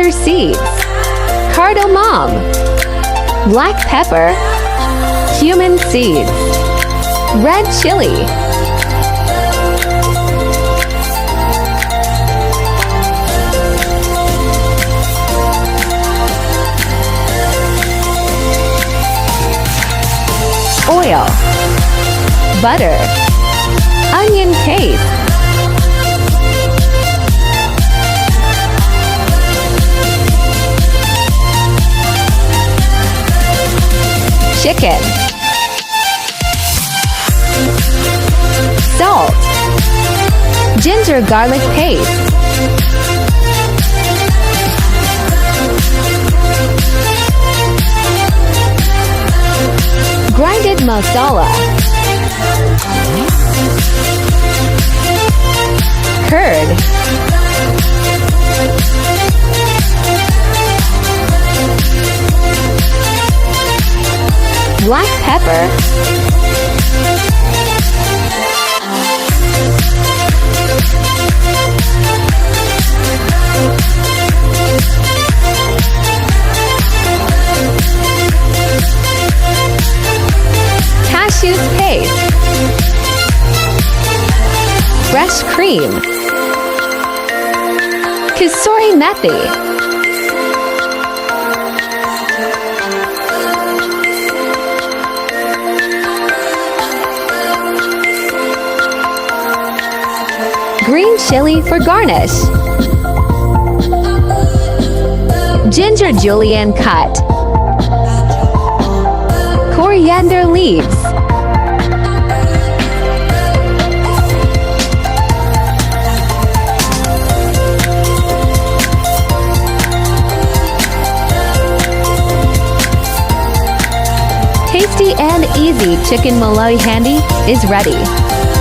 coriander seeds, cardamom, black pepper, cumin seeds, red chilli, oil, butter, onion paste, chicken, salt, ginger garlic paste, grinded masala, curd, black pepper, cashews paste, fresh cream, kasuri methi, green chili for garnish, ginger julienne cut, coriander leaves, tasty and easy chicken Malai Handi is ready.